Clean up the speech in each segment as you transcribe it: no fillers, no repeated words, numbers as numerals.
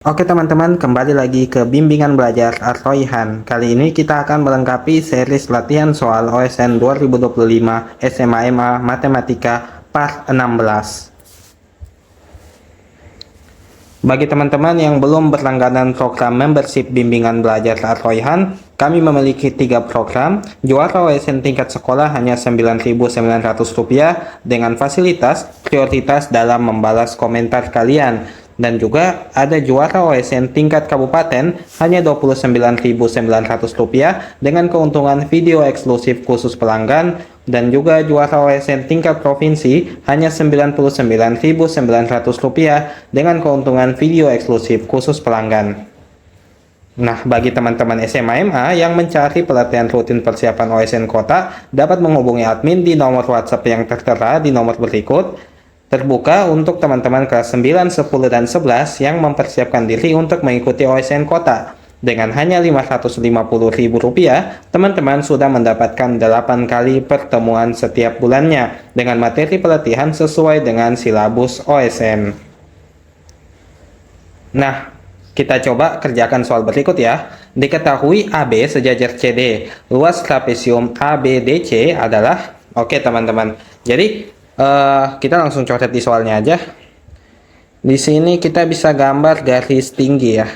Oke teman-teman, kembali lagi ke bimbingan belajar Artoihan. Kali ini kita akan melengkapi series latihan soal OSN 2025 SMA Matematika Part 16. Bagi teman-teman yang belum berlangganan program membership bimbingan belajar Artoihan, kami memiliki 3 program. Juara OSN tingkat sekolah hanya Rp9.900 dengan fasilitas prioritas dalam membalas komentar kalian. Dan juga ada juara OSN tingkat kabupaten hanya Rp29.900 dengan keuntungan video eksklusif khusus pelanggan, dan juga juara OSN tingkat provinsi hanya Rp99.900 dengan keuntungan video eksklusif khusus pelanggan. Nah, bagi teman-teman SMA MA yang mencari pelatihan rutin persiapan OSN Kota, dapat menghubungi admin di nomor WhatsApp yang tertera di nomor berikut. Terbuka untuk teman-teman kelas 9, 10, dan 11 yang mempersiapkan diri untuk mengikuti OSN Kota. Dengan hanya Rp550.000, teman-teman sudah mendapatkan 8 kali pertemuan setiap bulannya dengan materi pelatihan sesuai dengan silabus OSN. Nah, kita coba kerjakan soal berikut ya. Diketahui AB sejajar CD, luas trapesium ABDC adalah... Oke teman-teman, jadi kita langsung coret di soalnya aja. Di sini kita bisa gambar garis tinggi ya.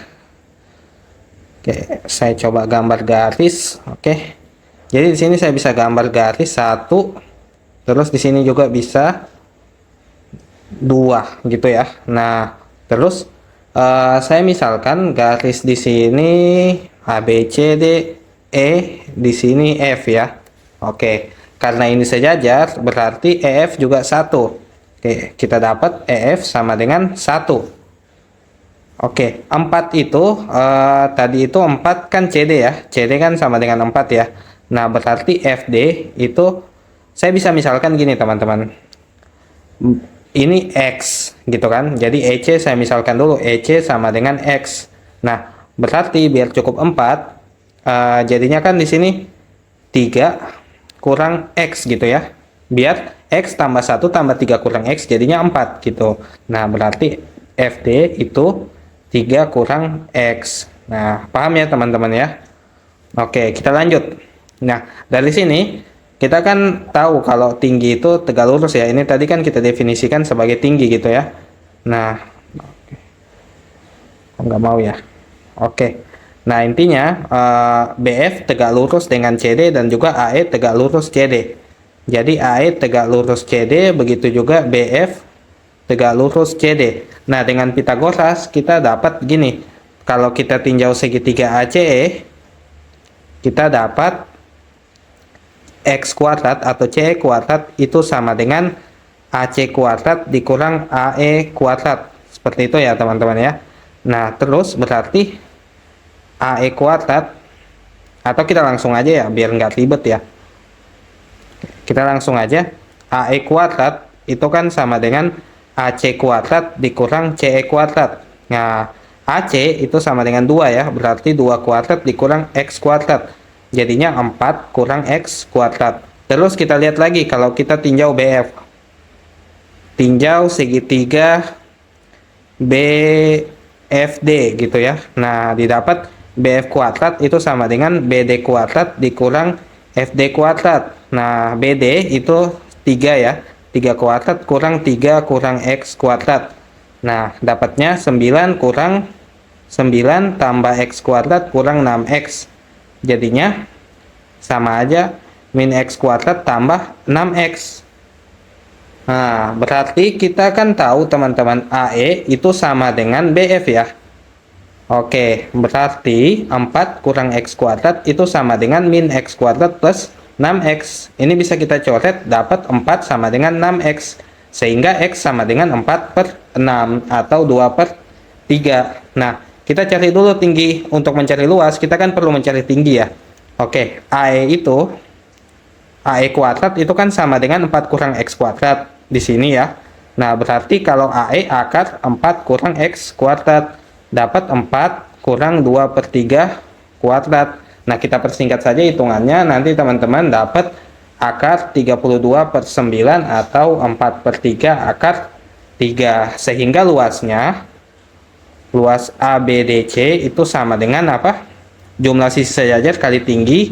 Oke, saya coba gambar garis. Oke, jadi di sini saya bisa gambar garis 1, terus di sini juga bisa 2 gitu ya. Nah, terus saya misalkan garis di sini A B C D E, di sini F ya. Oke, karena ini sejajar berarti EF juga 1. Oke, kita dapat EF sama dengan 1. Oke, 4 itu tadi itu 4 kan CD ya. CD kan sama dengan 4 ya. Nah, berarti FD itu saya bisa misalkan gini teman-teman. Ini X gitu kan. Jadi EC saya misalkan dulu EC sama dengan X. Nah, berarti biar cukup 4 jadinya kan di sini 3 kurang X gitu ya. Biar X tambah 1 tambah 3 kurang X jadinya 4 gitu. Nah, berarti FD itu 3 kurang X. Nah, paham ya teman-teman ya? Oke, kita lanjut. Nah, dari sini kita kan tahu kalau tinggi itu tegak lurus ya. Ini tadi kan kita definisikan sebagai tinggi gitu ya. Nah, nggak mau ya. Oke. Nah, intinya BF tegak lurus dengan CD dan juga AE tegak lurus CD. Jadi AE tegak lurus CD, begitu juga BF tegak lurus CD. Nah, dengan Pitagoras kita dapat gini. Kalau kita tinjau segitiga ACE, kita dapat X kuadrat atau CE kuadrat itu sama dengan AC kuadrat dikurang AE kuadrat. Seperti itu ya teman-teman ya. Nah, terus berarti AE kuadrat, atau kita langsung aja ya biar nggak ribet ya, kita langsung aja AE kuadrat itu kan sama dengan AC kuadrat dikurang CE kuadrat. Nah, AC itu sama dengan 2 ya, berarti 2 kuadrat dikurang X kuadrat, jadinya 4 kurang X kuadrat. Terus kita lihat lagi kalau kita tinjau BF, tinjau segitiga BFD gitu ya. Nah, didapat BF kuadrat itu sama dengan BD kuadrat dikurang FD kuadrat. Nah, BD itu 3 ya. 3 kuadrat kurang 3 kurang X kuadrat. Nah, dapatnya 9 kurang 9 tambah X kuadrat kurang 6X. Jadinya sama aja min X kuadrat tambah 6X. Nah, berarti kita kan tahu teman-teman AE itu sama dengan BF ya. Oke, berarti 4 kurang X kuadrat itu sama dengan min X kuadrat plus 6X. Ini bisa kita coret, dapat 4 sama dengan 6X. Sehingga X sama dengan 4/6 atau 2/3. Nah, kita cari dulu tinggi. Untuk mencari luas, kita kan perlu mencari tinggi ya. Oke, AE kuadrat itu kan sama dengan 4 kurang X kuadrat di sini ya. Nah, berarti kalau AE akar 4 kurang X kuadrat. Dapat 4 kurang 2/3 kuadrat. Nah, kita persingkat saja hitungannya. Nanti teman-teman dapat akar 32/9 atau 4/3 akar 3. Sehingga luasnya luas ABDC itu sama dengan apa? Jumlah sisi sejajar kali tinggi,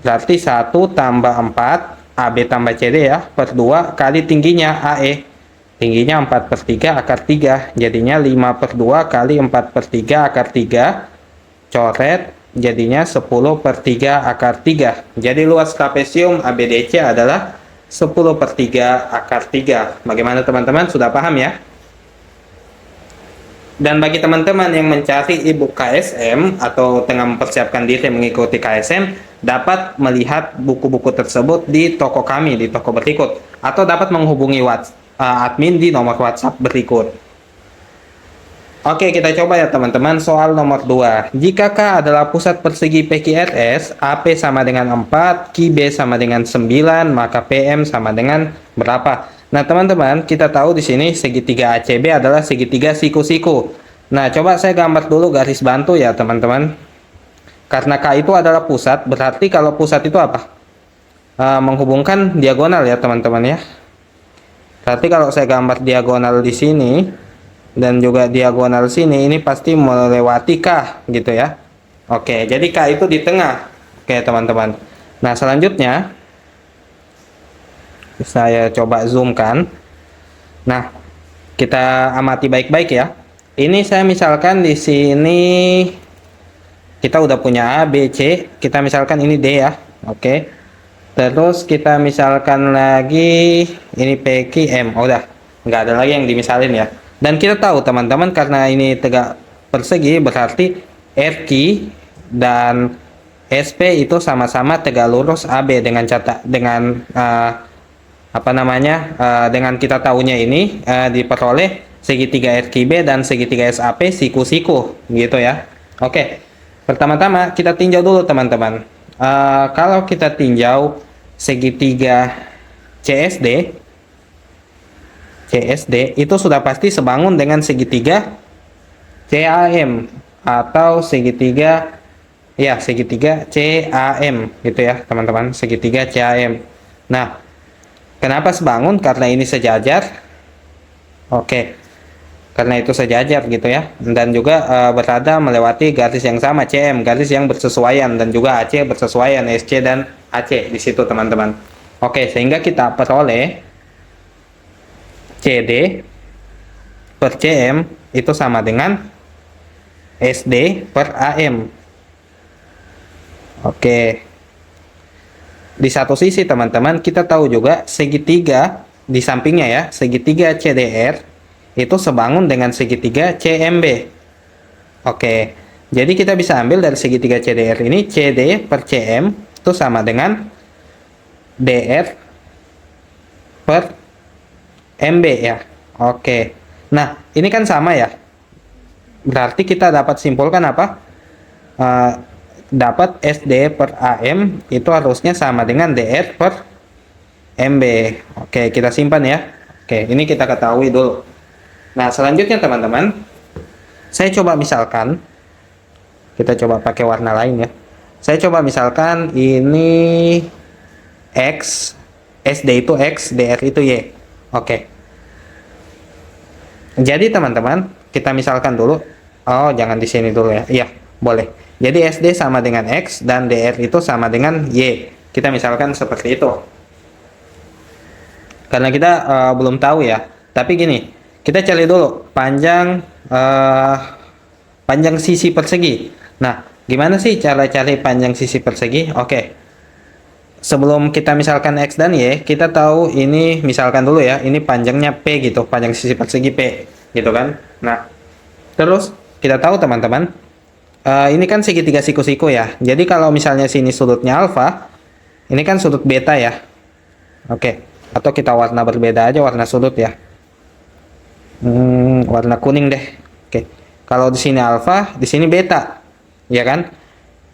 berarti 1 tambah 4 AB tambah CD ya, per 2 kali tingginya AE. Tingginya 4/3 akar 3, jadinya 5/2 kali 4/3 akar 3. Coret, jadinya 10/3 akar 3. Jadi luas trapesium ABDC adalah 10/3 akar 3. Bagaimana teman-teman, sudah paham ya? Dan bagi teman-teman yang mencari e-book KSM atau tengah mempersiapkan diri mengikuti KSM, dapat melihat buku-buku tersebut di toko kami, di toko berikut, atau dapat menghubungi admin di nomor WhatsApp berikut. Oke, kita coba ya teman-teman soal nomor 2. Jika K adalah pusat persegi PQRS, AP sama dengan 4, QB sama dengan 9, maka PM sama dengan berapa? Nah, teman-teman, kita tahu di sini segitiga ACB adalah segitiga siku-siku. Nah, coba saya gambar dulu garis bantu ya, teman-teman. Karena K itu adalah pusat, berarti kalau pusat itu apa? Menghubungkan diagonal ya, teman-teman ya. Berarti kalau saya gambar diagonal di sini dan juga diagonal sini, ini pasti melewati K gitu ya. Oke, jadi K itu di tengah. Oke, teman-teman. Nah, selanjutnya saya coba zoomkan. Nah, kita amati baik-baik ya. Ini saya misalkan di sini kita udah punya A, B, C. Kita misalkan ini D ya. Oke. Terus kita misalkan lagi ini P, Q, M. Oh, udah. Nggak ada lagi yang dimisalin ya. Dan kita tahu teman-teman, karena ini tegak persegi, berarti RQ dan SP itu sama-sama tegak lurus AB dengan dengan kita tahunya ini diperoleh segitiga RQB dan segitiga SAP siku-siku gitu ya. Oke, pertama-tama kita tinjau dulu teman-teman. Kalau kita tinjau segitiga CSD itu sudah pasti sebangun dengan segitiga CAM atau segitiga CAM gitu ya teman-teman, segitiga CAM. Nah, kenapa sebangun? Karena ini sejajar. Oke, karena itu sejajar gitu ya, dan juga berada melewati garis yang sama CM, garis yang bersesuaian, dan juga AC bersesuaian, SC dan AC di situ teman-teman. Oke, sehingga kita peroleh CD per CM itu sama dengan SD per AM. Oke. Di satu sisi teman-teman, kita tahu juga segitiga di sampingnya ya, segitiga CDR itu sebangun dengan segitiga CMB. Oke. Jadi kita bisa ambil dari segitiga CDR ini, CD per CM itu sama dengan DR per MB ya. Oke. Nah, ini kan sama ya. Berarti kita dapat simpulkan apa? Dapat SD per AM itu harusnya sama dengan DR per MB. Oke, kita simpan ya. Oke, ini kita ketahui dulu. Nah, selanjutnya teman-teman, saya coba misalkan, kita coba pakai warna lain ya. Saya coba misalkan ini X, SD itu X, DR itu Y. Oke. Jadi teman-teman, kita misalkan dulu. Oh, jangan di sini dulu ya. Iya, boleh. Jadi SD sama dengan X dan DR itu sama dengan Y. Kita misalkan seperti itu. Karena kita belum tahu ya. Tapi gini, kita cari dulu panjang sisi persegi. Nah, gimana sih cara cari panjang sisi persegi? Oke. Sebelum kita misalkan X dan Y, kita tahu ini misalkan dulu ya, ini panjangnya P gitu, panjang sisi persegi P gitu kan. Nah, terus kita tahu teman-teman, ini kan segitiga siku-siku ya. Jadi kalau misalnya sini sudutnya alfa, ini kan sudut beta ya. Oke, atau kita warna berbeda aja warna sudut ya. Warna kuning deh. Oke, kalau di sini alfa, di sini beta, ya kan?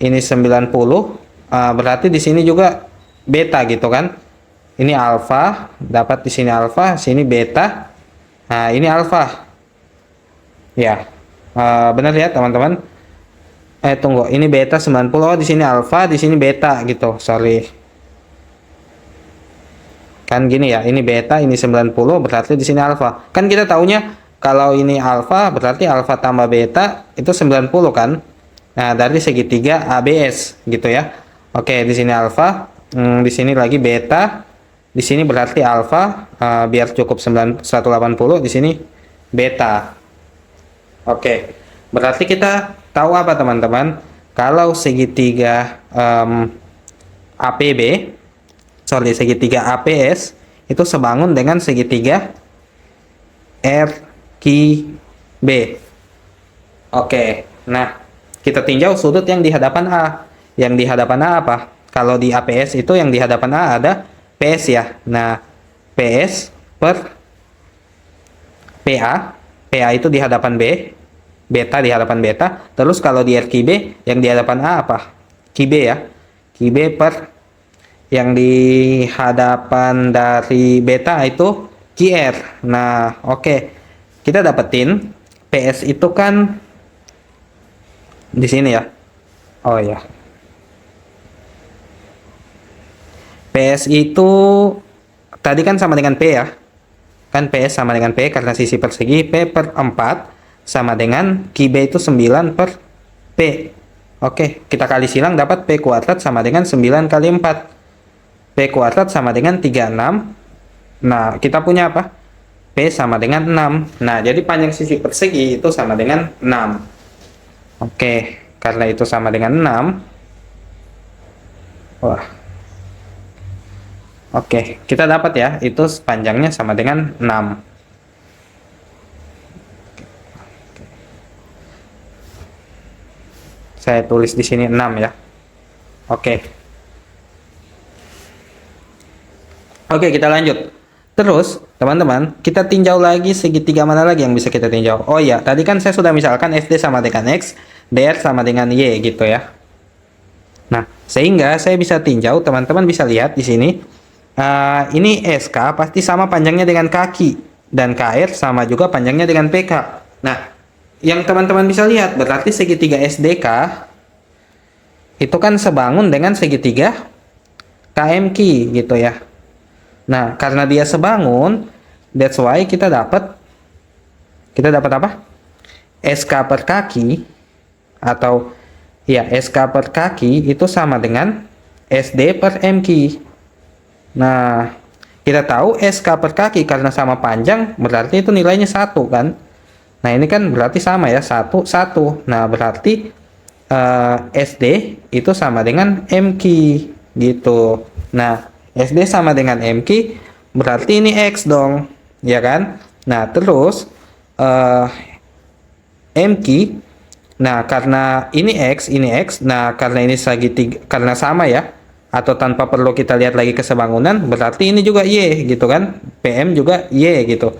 Ini 90, berarti di sini juga beta gitu kan. Ini alfa, dapat di sini alfa, sini beta. Nah, ini alfa. Ya. Benar ya, teman-teman? Tunggu, ini beta 90, oh, di sini alfa, di sini beta gitu. Sorry. Kan gini ya, ini beta, ini 90, berarti di sini alfa. Kan kita taunya kalau ini alfa berarti alfa tambah beta itu 90 kan. Nah, dari segitiga ABS gitu ya. Oke, di sini alfa, di sini lagi beta, di sini berarti alfa, biar cukup 180, di sini beta. Oke, berarti kita tahu apa teman-teman? Kalau segitiga segitiga APS itu sebangun dengan segitiga RQB. Oke, nah kita tinjau sudut yang di hadapan A. Yang di hadapan A apa? Kalau di APS itu yang di hadapan A ada PS ya. Nah, PS per PA. PA itu di hadapan B. Beta di hadapan beta. Terus kalau di RQB yang di hadapan A apa? QB ya. QB per yang di hadapan dari beta itu QR. Nah, oke. Kita dapetin PS itu kan di sini ya. Oh ya. PS itu tadi kan sama dengan P ya. Kan PS sama dengan P karena sisi persegi. P per 4 sama dengan QB itu 9 per P. Oke, kita kali silang dapat P kuadrat sama dengan 9 kali 4. P kuadrat sama dengan 36. Nah, kita punya apa? P sama dengan 6. Nah, jadi panjang sisi persegi itu sama dengan 6. Oke, karena itu sama dengan 6. Wah. Oke, kita dapat ya, itu panjangnya sama dengan 6. Saya tulis di sini 6 ya. Oke. Oke, kita lanjut. Terus, teman-teman, kita tinjau lagi segitiga mana lagi yang bisa kita tinjau. Oh iya, tadi kan saya sudah misalkan SD sama dengan X, DR sama dengan Y gitu ya. Nah, sehingga saya bisa tinjau, teman-teman bisa lihat di sini. Ini SK pasti sama panjangnya dengan kaki. Dan KR sama juga panjangnya dengan PK. Nah, yang teman-teman bisa lihat, berarti segitiga SDK itu kan sebangun dengan segitiga KMQ gitu ya. Nah, karena dia sebangun, that's why kita dapat apa? SK per kaki atau ya SK per kaki itu sama dengan SD per MQ. Nah, kita tahu SK per kaki karena sama panjang berarti itu nilainya 1 kan. Nah, ini kan berarti sama ya, 1 1. Nah, berarti SD itu sama dengan MQ gitu. Nah, SD sama dengan MQ berarti ini X dong, ya kan? Nah, terus MQ, nah karena ini X, nah karena ini segitiga, karena sama ya, atau tanpa perlu kita lihat lagi ke sebangunan, berarti ini juga Y gitu kan? PM juga Y gitu.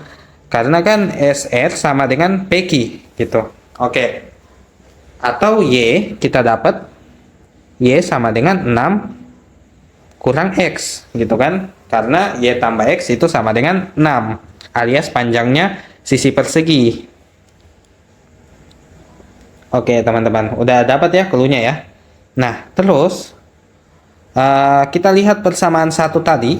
Karena kan SR sama dengan PQ gitu. Oke. Atau Y kita dapat Y sama dengan 6 kurang X gitu kan, karena Y tambah X itu sama dengan 6 alias panjangnya sisi persegi. Oke teman-teman, udah dapat ya clue-nya ya. Nah terus kita lihat persamaan satu tadi.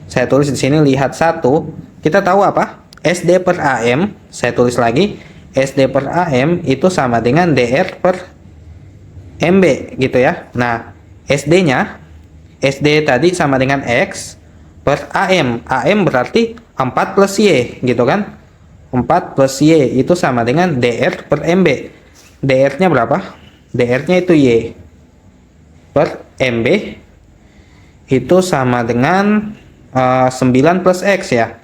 Saya tulis di sini lihat satu. Kita tahu apa? SD per AM. Saya tulis lagi SD per AM itu sama dengan DR per MB gitu ya. Nah SD-nya SD tadi sama dengan X per AM. AM berarti 4 plus Y gitu kan. 4 plus Y itu sama dengan DR per MB. DR-nya berapa? DR-nya itu Y per MB itu sama dengan 9 plus X ya.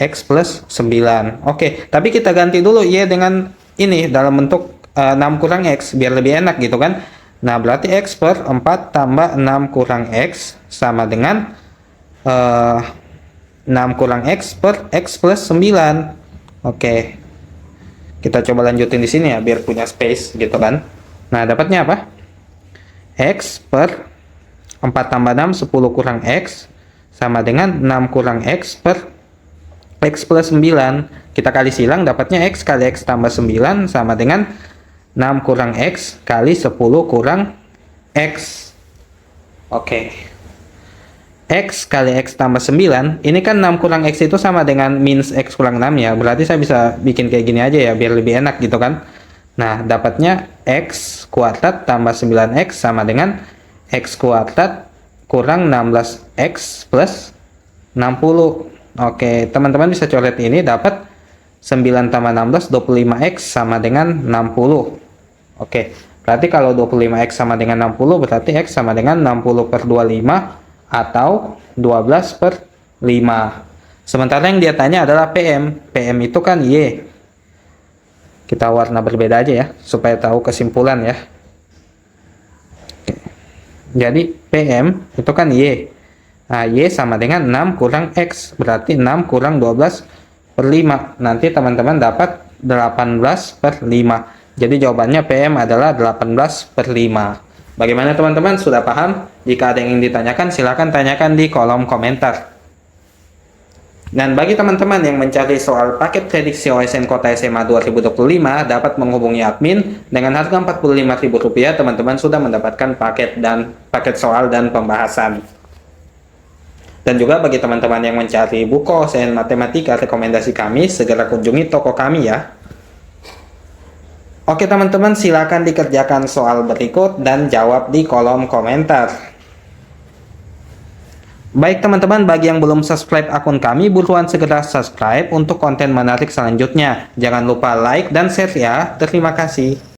X plus 9. Oke, tapi kita ganti dulu Y dengan ini dalam bentuk 6 kurang X biar lebih enak gitu kan. Nah, berarti X per 4 tambah 6 kurang X sama dengan 6 kurang X per X plus 9. Oke. Kita coba lanjutin di sini ya, biar punya space gitu kan. Nah, dapatnya apa? X per 4 tambah 6, 10 kurang X sama dengan 6 kurang X per X plus 9. Kita kali silang, dapatnya X kali X tambah 9 sama dengan 6 kurang X kali 10 kurang X. Oke. X kali X tambah 9, ini kan 6 kurang X itu sama dengan minus X kurang 6 ya. Berarti saya bisa bikin kayak gini aja ya, biar lebih enak gitu kan. Nah, dapatnya X kuadrat tambah 9X sama dengan X kuadrat kurang 16X plus 60. Oke, teman-teman bisa coret ini, dapat 9 tambah 16, 25X sama dengan 60. Oke, berarti kalau 25X sama dengan 60, berarti X sama dengan 60 per 25 atau 12 per 5. Sementara yang dia tanya adalah PM. PM itu kan Y. Kita warna berbeda aja ya, supaya tahu kesimpulan ya. Oke. Jadi PM itu kan Y. Nah, Y sama dengan 6 kurang X. Berarti 6 kurang 12 per 5. Nanti teman-teman dapat 18 per 5. Jadi jawabannya PM adalah 18 per 5. Bagaimana teman-teman, sudah paham? Jika ada yang ingin ditanyakan, silakan tanyakan di kolom komentar. Dan bagi teman-teman yang mencari soal paket prediksi OSN Kota SMA 2025, dapat menghubungi admin. Dengan harga Rp45.000, teman-teman sudah mendapatkan paket soal dan pembahasan. Dan juga bagi teman-teman yang mencari buku OSN Matematika rekomendasi kami, segera kunjungi toko kami ya. Oke teman-teman, silakan dikerjakan soal berikut dan jawab di kolom komentar. Baik teman-teman, bagi yang belum subscribe akun kami, buruan segera subscribe untuk konten menarik selanjutnya. Jangan lupa like dan share ya. Terima kasih.